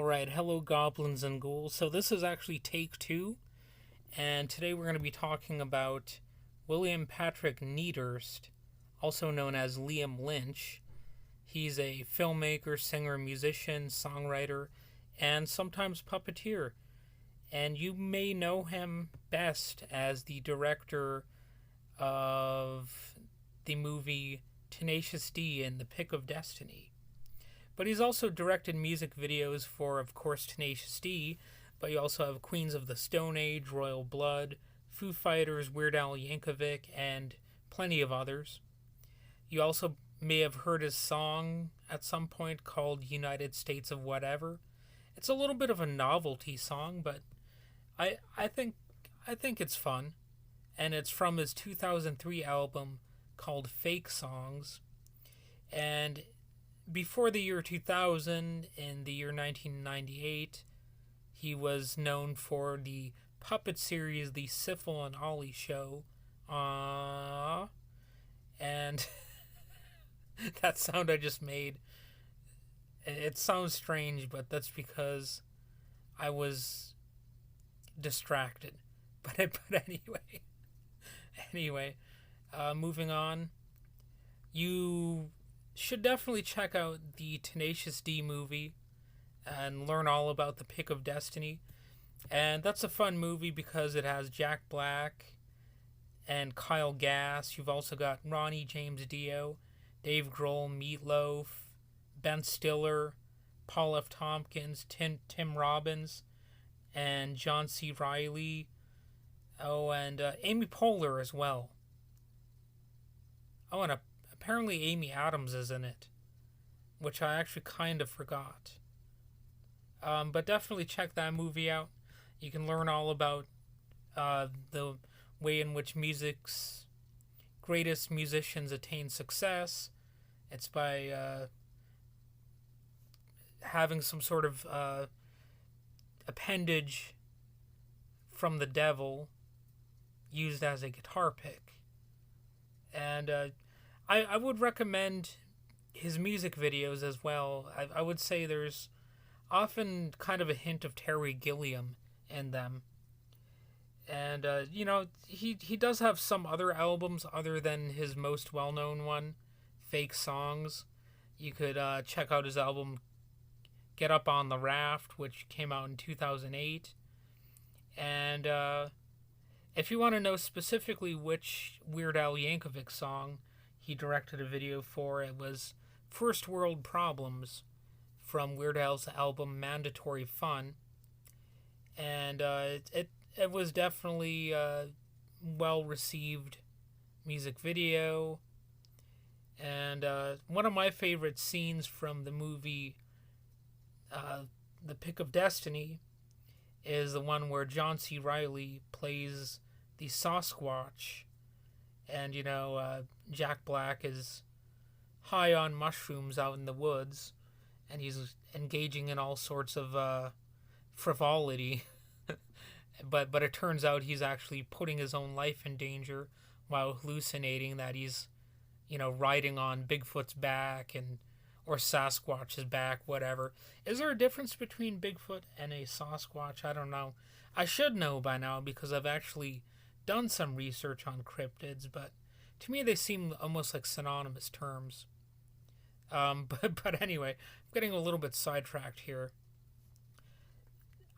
Alright, hello goblins and ghouls. So this is actually take two, and today we're going to be talking about William Patrick Niederst, also known as Liam Lynch. He's a filmmaker, singer, musician, songwriter, and sometimes puppeteer. And you may know him best as the director of the movie Tenacious D and The Pick of Destiny. But he's also directed music videos for, of course, Tenacious D, but you also have Queens of the Stone Age, Royal Blood, Foo Fighters, Weird Al Yankovic, and plenty of others. You also may have heard his song at some point called United States of Whatever. It's a little bit of a novelty song, but I think it's fun. And it's from his 2003 album called Fake Songs. And before the year 2000, in the year 1998, he was known for the puppet series The Syphil and Ollie Show. And that sound I just made, it sounds strange, but that's because I was distracted. But anyway, moving on. You should definitely check out the Tenacious D movie and learn all about the Pick of Destiny. And that's a fun movie because it has Jack Black and Kyle Gass. You've also got Ronnie James Dio, Dave Grohl, Meatloaf, Ben Stiller, Paul F. Tompkins, Tim Robbins, and John C. Reilly. Oh, and Amy Poehler as well. Oh, and apparently Amy Adams is in it, which I actually kind of forgot. But definitely check that movie out. You can learn all about the way in which music's greatest musicians attain success. It's by having some sort of appendage from the devil used as a guitar pick. And I would recommend his music videos as well. I would say there's often kind of a hint of Terry Gilliam in them. And, he does have some other albums other than his most well-known one, Fake Songs. You could check out his album Get Up on the Raft, which came out in 2008. And if you want to know specifically which Weird Al Yankovic song he directed a video for, it was First World Problems from Weird Al's album Mandatory Fun. And it was definitely a well-received music video. And one of my favorite scenes from the movie The Pick of Destiny is the one where John C. Reilly plays the Sasquatch. And, Jack Black is high on mushrooms out in the woods, and he's engaging in all sorts of frivolity. but it turns out he's actually putting his own life in danger while hallucinating that he's, riding on Bigfoot's back or Sasquatch's back, whatever. Is there a difference between Bigfoot and a Sasquatch? I don't know. I should know by now because I've actually done some research on cryptids, but to me they seem almost like synonymous terms. But anyway, I'm getting a little bit sidetracked here.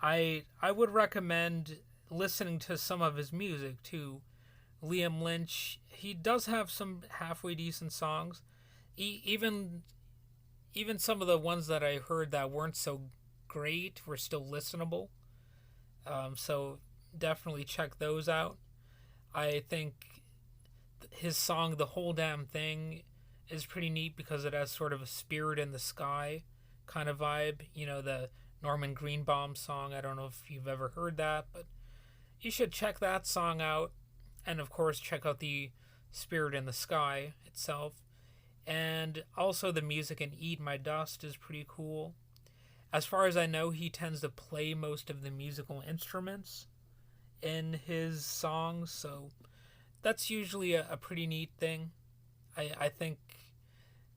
I would recommend listening to some of his music too. Liam Lynch, he does have some halfway decent songs. Even some of the ones that I heard that weren't so great were still listenable. So definitely check those out. I think his song The Whole Damn Thing is pretty neat because it has sort of a Spirit in the Sky kind of vibe. The Norman Greenbaum song. I don't know if you've ever heard that, but you should check that song out. And of course, check out the Spirit in the Sky itself. And also the music in Eat My Dust is pretty cool. As far as I know, he tends to play most of the musical instruments in his songs, so that's usually a pretty neat thing. I think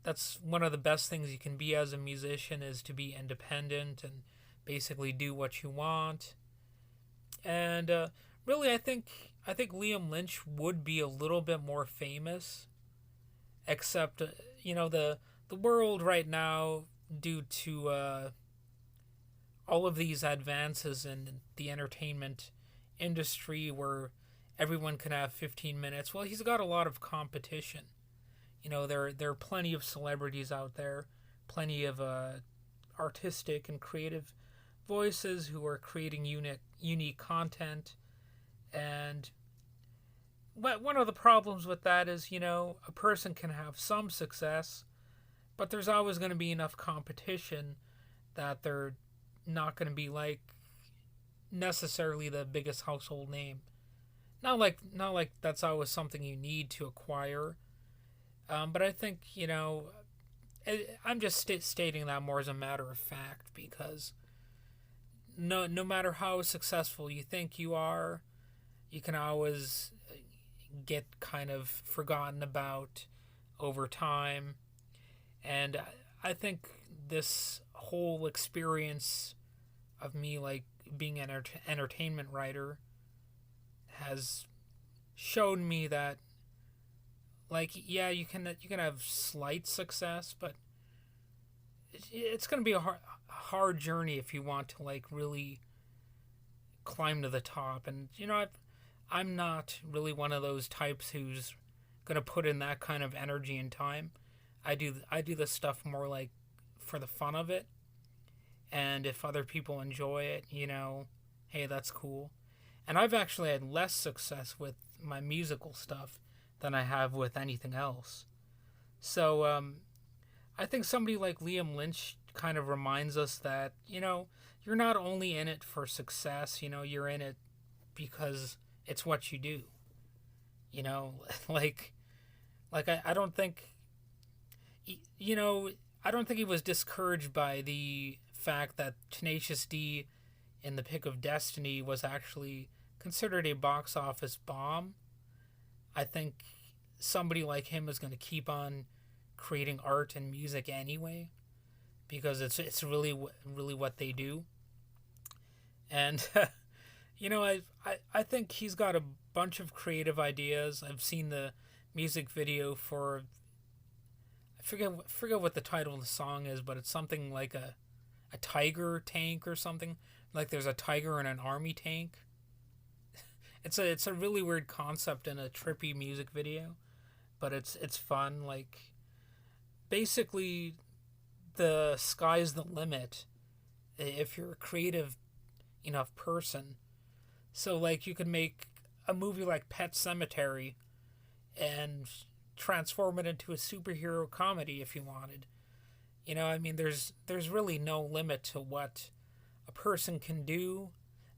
that's one of the best things you can be as a musician, is to be independent and basically do what you want. And really, I think Liam Lynch would be a little bit more famous, except the world right now, due to all of these advances in the entertainment industry, where everyone can have 15 minutes. Well, he's got a lot of competition. There are plenty of celebrities out there, plenty of artistic and creative voices who are creating unique content. And one of the problems with that is, a person can have some success, but there's always going to be enough competition that they're not going to be like necessarily the biggest household name. Not like that's always something you need to acquire. But I think, I'm just stating that more as a matter of fact, because no matter how successful you think you are, you can always get kind of forgotten about over time. And I think this whole experience of me like being an entertainment writer has showed me that, like, yeah, you can have slight success, but it's going to be a hard journey if you want to like really climb to the top. And I'm not really one of those types who's going to put in that kind of energy and time. I do this stuff more like for the fun of it, and if other people enjoy it, hey, that's cool. And I've actually had less success with my musical stuff than I have with anything else. So I think somebody like Liam Lynch kind of reminds us that, you're not only in it for success, you're in it because it's what you do. like I don't think, I don't think he was discouraged by the fact that Tenacious D in The Pick of Destiny was actually considered a box office bomb. I think somebody like him is going to keep on creating art and music anyway, because it's really what they do. And I think he's got a bunch of creative ideas. I've seen the music video for, I forget what the title of the song is, but it's something like a tiger tank or something. Like there's a tiger in an army tank. It's a really weird concept in a trippy music video, but it's fun. Like, basically, the sky's the limit if you're a creative enough person. So like you could make a movie like Pet Sematary and transform it into a superhero comedy if you wanted. There's really no limit to what a person can do,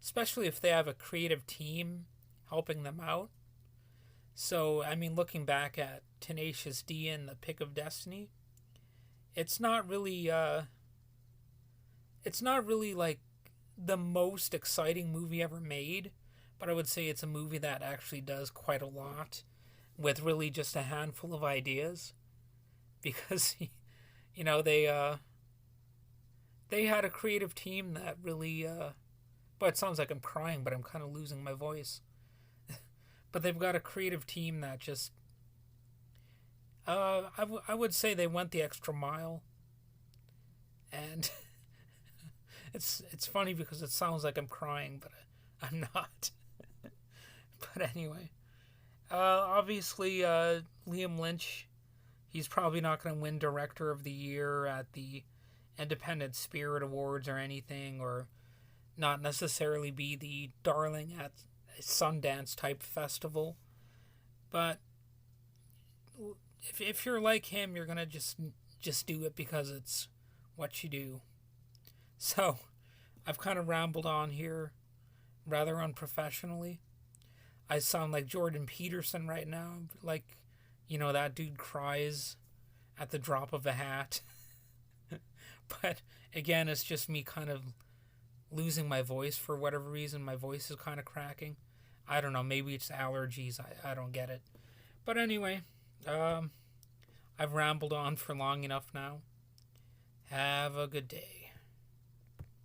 especially if they have a creative team helping them out. So, looking back at Tenacious D and The Pick of Destiny, it's not really like the most exciting movie ever made, but I would say it's a movie that actually does quite a lot with really just a handful of ideas, because they had a creative team that really but it sounds like I'm crying, but I'm kind of losing my voice. But they've got a creative team that just I would say they went the extra mile. And it's funny because it sounds like I'm crying, but I'm not. But anyway, obviously Liam Lynch, he's probably not going to win Director of the Year at the Independent Spirit Awards or anything, or not necessarily be the darling at a Sundance type festival. But if you're like him, you're gonna just do it because it's what you do. So I've kind of rambled on here rather unprofessionally. I sound like Jordan Peterson right now, like, that dude cries at the drop of a hat. But again, it's just me kind of losing my voice for whatever reason. My voice is kind of cracking. I don't know, maybe it's allergies. I don't get it. But anyway, I've rambled on for long enough now. Have a good day.